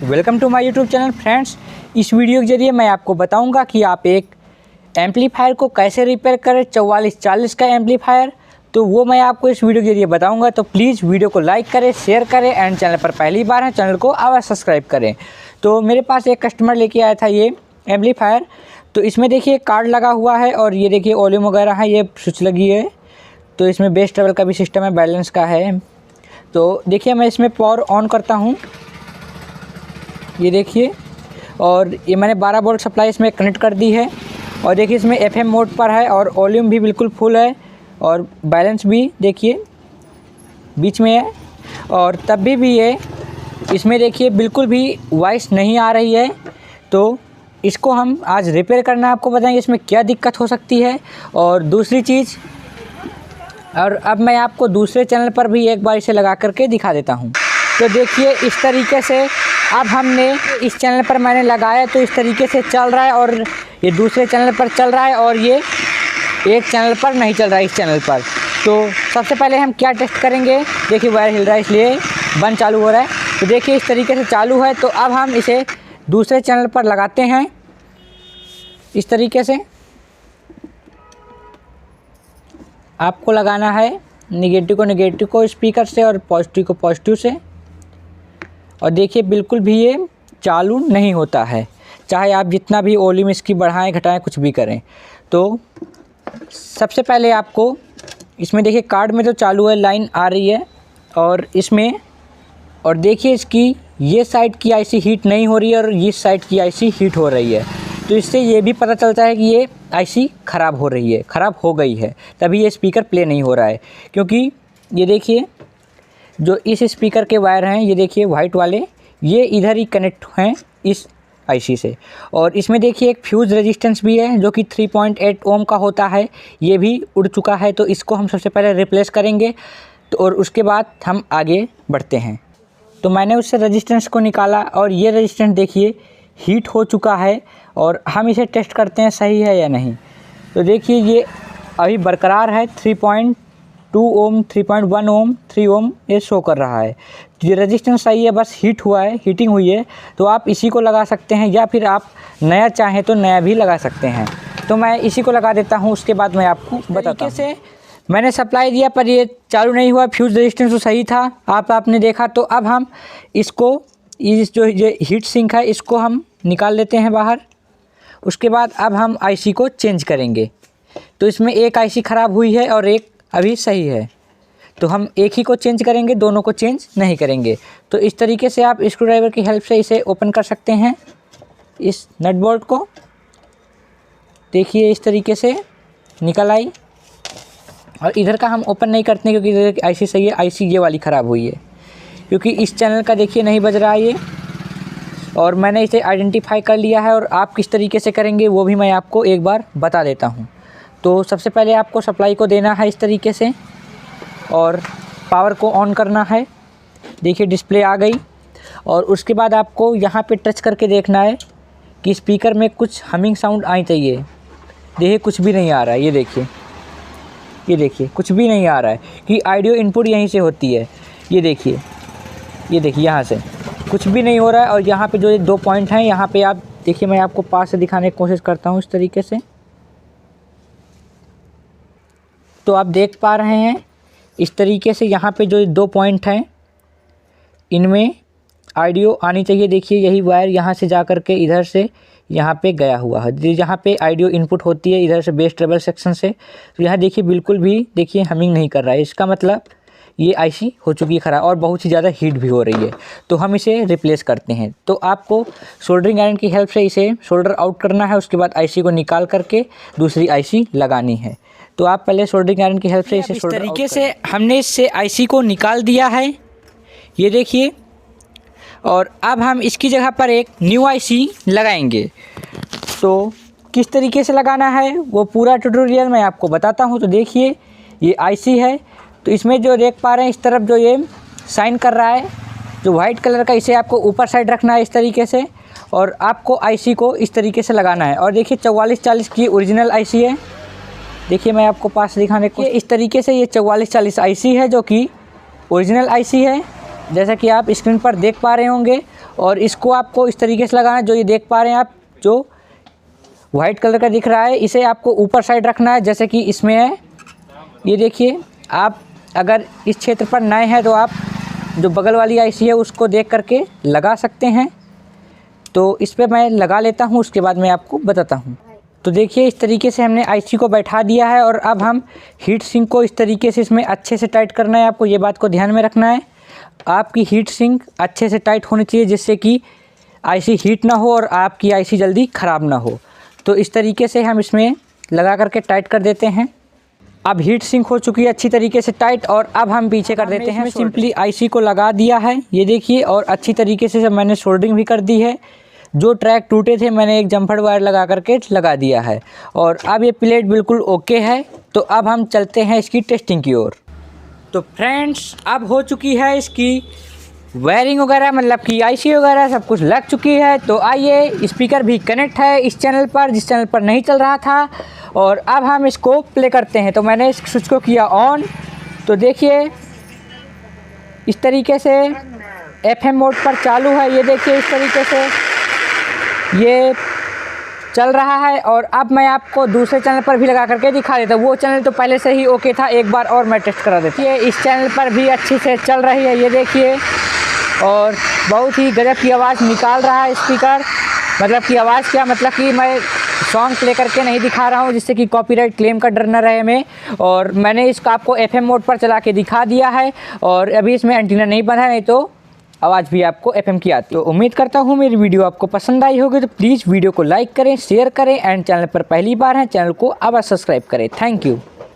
Welcome to my YouTube channel friends. इस video के जरिए मैं आपको बताऊंगा कि आप एक एम्पलीफायर को कैसे रिपेयर करें, 4440 का एम्पलीफायर। तो वो मैं आपको इस वीडियो के जरिए बताऊंगा। तो प्लीज़ वीडियो को लाइक करें, शेयर करें एंड चैनल पर पहली बार है चैनल को अवश्य सब्सक्राइब करें। तो मेरे पास एक कस्टमर लेके आया था ये एम्पलीफायर। तो इसमें देखिए कार्ड लगा हुआ है और ये देखिए वॉल्यूम वगैरह है, ये स्विच लगी है। तो इसमें बेस ट्रेवल का भी सिस्टम है, बैलेंस का है। तो देखिए मैं इसमें पावर ऑन करता हूँ, ये देखिए, और ये मैंने 12 वोल्ट सप्लाई इसमें कनेक्ट कर दी है। और देखिए इसमें FM मोड पर है और वॉल्यूम भी बिल्कुल फुल है और बैलेंस भी देखिए बीच में है। और तब भी ये इसमें देखिए बिल्कुल भी वॉइस नहीं आ रही है। तो इसको हम आज रिपेयर करना आपको बताएंगे इसमें क्या दिक्कत हो सकती है। और दूसरी चीज़, और अब मैं आपको दूसरे चैनल पर भी एक बार इसे लगा करके दिखा देता हूँ। तो देखिए इस तरीके से अब हमने इस चैनल पर मैंने लगाया तो इस तरीके से चल रहा है, और ये दूसरे चैनल पर चल रहा है और ये एक चैनल पर नहीं चल रहा है, इस चैनल पर। तो सबसे पहले हम क्या टेस्ट करेंगे, देखिए वायर हिल रहा है इसलिए बंद चालू हो रहा है। तो देखिए इस तरीके से चालू है। तो अब हम इसे दूसरे चैनल पर लगाते हैं इस तरीके से। आपको लगाना है नेगेटिव को स्पीकर से और पॉजिटिव को पॉजिटिव से। और देखिए बिल्कुल भी ये चालू नहीं होता है, चाहे आप जितना भी वॉल्यूम इसकी बढ़ाएं घटाएं कुछ भी करें। तो सबसे पहले आपको इसमें देखिए कार्ड में तो चालू है, लाइन आ रही है और इसमें, और देखिए इसकी ये साइड की आईसी हीट नहीं हो रही है और इस साइड की आईसी हीट हो रही है। तो इससे ये भी पता चलता है कि ये आईसी ख़राब हो रही है, ख़राब हो गई है, तभी ये स्पीकर प्ले नहीं हो रहा है। क्योंकि ये देखिए जो इस स्पीकर के वायर हैं, ये देखिए वाइट वाले, ये इधर ही कनेक्ट हैं इस आईसी से। और इसमें देखिए एक फ्यूज़ रेजिस्टेंस भी है जो कि 3.8 ओम का होता है, ये भी उड़ चुका है। तो इसको हम सबसे पहले रिप्लेस करेंगे तो, और उसके बाद हम आगे बढ़ते हैं। तो मैंने उससे रेजिस्टेंस को निकाला और ये रेजिस्टेंस देखिए हीट हो चुका है। और हम इसे टेस्ट करते हैं सही है या नहीं। तो देखिए ये अभी बरकरार है, 3.2 ओम, 3.1 ओम, 3 ओम ये शो कर रहा है। ये रेजिस्टेंस सही है, बस हीट हुआ है, हीटिंग हुई है। तो आप इसी को लगा सकते हैं या फिर आप नया चाहें तो नया भी लगा सकते हैं। तो मैं इसी को लगा देता हूँ, उसके बाद मैं आपको बताता हूँ। से मैंने सप्लाई दिया पर ये चालू नहीं हुआ, फ्यूज़ रेजिस्टेंस तो सही था, आपने देखा। तो अब हम इसको, इस जो ये हीट सिंक है इसको हम निकाल लेते हैं बाहर। उसके बाद अब हम आईसी को चेंज करेंगे। तो इसमें एक आईसी ख़राब हुई है और एक अभी सही है। तो हम एक ही को चेंज करेंगे, दोनों को चेंज नहीं करेंगे। तो इस तरीके से आप स्क्रू ड्राइवर की हेल्प से इसे ओपन कर सकते हैं, इस नट बोल्ट को। देखिए इस तरीके से निकल आई। और इधर का हम ओपन नहीं करते क्योंकि इधर की आईसी सही है, आईसी ये वाली ख़राब हुई है क्योंकि इस चैनल का देखिए नहीं बज रहा है ये। और मैंने इसे आइडेंटिफाई कर लिया है और आप किस तरीके से करेंगे वो भी मैं आपको एक बार बता देता हूँ। तो सबसे पहले आपको सप्लाई को देना है इस तरीके से और पावर को ऑन करना है। देखिए डिस्प्ले आ गई। और उसके बाद आपको यहाँ पे टच करके देखना है कि स्पीकर में कुछ हमिंग साउंड आनी चाहिए। देखिए कुछ भी नहीं आ रहा है, ये देखिए कुछ भी नहीं आ रहा है कि ऑडियो इनपुट यहीं से होती है। ये देखिए यहाँ से कुछ भी नहीं हो रहा है। और यहाँ पे जो ये 2 पॉइंट हैं, यहाँ पे आप देखिए, मैं आपको पास से दिखाने की कोशिश करता हूँ इस तरीके से। तो आप देख पा रहे हैं इस तरीके से यहाँ पे जो 2 पॉइंट हैं इनमें ऑडियो आनी चाहिए। देखिए यही वायर यहाँ से जा कर के इधर से यहाँ पे गया हुआ है, जहाँ पे ऑडियो इनपुट होती है इधर से बेस ट्रेवल सेक्शन से। तो यहाँ देखिए बिल्कुल भी देखिए हमिंग नहीं कर रहा है, इसका मतलब ये आईसी हो चुकी है ख़राब और बहुत ही ज़्यादा हीट भी हो रही है। तो हम इसे रिप्लेस करते हैं। तो आपको सोल्डरिंग आयरन की हेल्प से इसे सोल्डर आउट करना है। उसके बाद आईसी को निकाल करके दूसरी आईसी लगानी है। तो आप पहले सोल्डरिंग आयरन की हेल्प से इसे इस तरीके से हमने इससे आईसी को निकाल दिया है, ये देखिए। और अब हम इसकी जगह पर एक न्यू आईसी लगाएंगे। तो किस तरीके से लगाना है वो पूरा ट्यूटोरियल मैं आपको बताता हूँ। तो देखिए ये आईसी है। तो इसमें जो देख पा रहे हैं इस तरफ जो ये साइन कर रहा है जो वाइट कलर का, इसे आपको ऊपर साइड रखना है इस तरीके से। और आपको आईसी को इस तरीके से लगाना है। और देखिए 4440 की ओरिजिनल आईसी है। देखिए मैं आपको पास दिखाने को, इस तरीके से ये 4440 आईसी है जो कि ओरिजिनल आईसी है, जैसा कि आप स्क्रीन पर देख पा रहे होंगे। और इसको आपको इस तरीके से लगाना है, जो ये देख पा रहे हैं आप, जो वाइट कलर का दिख रहा है, इसे आपको ऊपर साइड रखना है जैसे कि इसमें है। ये देखिए, आप अगर इस क्षेत्र पर नए हैं तो आप जो बगल वाली आईसी है उसको देख करके लगा सकते हैं। तो इस पर मैं लगा लेता हूँ, उसके बाद मैं आपको बताता हूँ। तो देखिए, इस तरीके से हमने आईसी को बैठा दिया है और अब हम हीट सिंक को इस तरीके से इसमें अच्छे से टाइट करना है। आपको ये बात को ध्यान में रखना है, आपकी हीट सिंक अच्छे से टाइट होनी चाहिए जिससे कि आईसी हीट ना हो और आपकी आईसी जल्दी ख़राब ना हो। तो इस तरीके से हम इसमें लगा करके टाइट कर देते हैं। अब हीट सिंक हो चुकी है अच्छी तरीके से टाइट, और अब हम पीछे कर देते हैं। सिंपली आईसी को लगा दिया है, ये देखिए, और अच्छी तरीके से मैंने सोल्डरिंग भी कर दी है। जो ट्रैक टूटे थे मैंने एक जम्फर वायर लगा करके लगा दिया है, और अब ये प्लेट बिल्कुल ओके है। तो अब हम चलते हैं इसकी टेस्टिंग की ओर। तो फ्रेंड्स, अब हो चुकी है इसकी वायरिंग वगैरह, मतलब कि आईसी वगैरह सब कुछ लग चुकी है। तो आइए, स्पीकर भी कनेक्ट है इस चैनल पर, जिस चैनल पर नहीं चल रहा था, और अब हम इसको प्ले करते हैं। तो मैंने इस स्विच को किया ऑन, तो देखिए इस तरीके से एफएम मोड पर चालू है। ये देखिए, इस तरीके से ये चल रहा है। और अब मैं आपको दूसरे चैनल पर भी लगा करके दिखा देता हूँ। वो चैनल तो पहले से ही ओके था, एक बार और मैं टेस्ट करा देती है। इस चैनल पर भी अच्छी से चल रही है, ये देखिए, और बहुत ही गजब की आवाज़ निकाल रहा है स्पीकर। मतलब कि आवाज़ क्या, मतलब कि मैं सॉन्ग प्ले करके नहीं दिखा रहा हूँ जिससे कि कॉपीराइट क्लेम का डर न रहे हमें। और मैंने इसको आपको एफएम मोड पर चला के दिखा दिया है, और अभी इसमें एंटीना नहीं बंधा है, नहीं तो आवाज़ भी आपको एफएम की आती है। तो उम्मीद करता हूँ मेरी वीडियो आपको पसंद आई होगी। तो प्लीज़ वीडियो को लाइक करें, शेयर करें, एंड चैनल पर पहली बार हैं चैनल को अवश्य सब्सक्राइब करें। Thank you.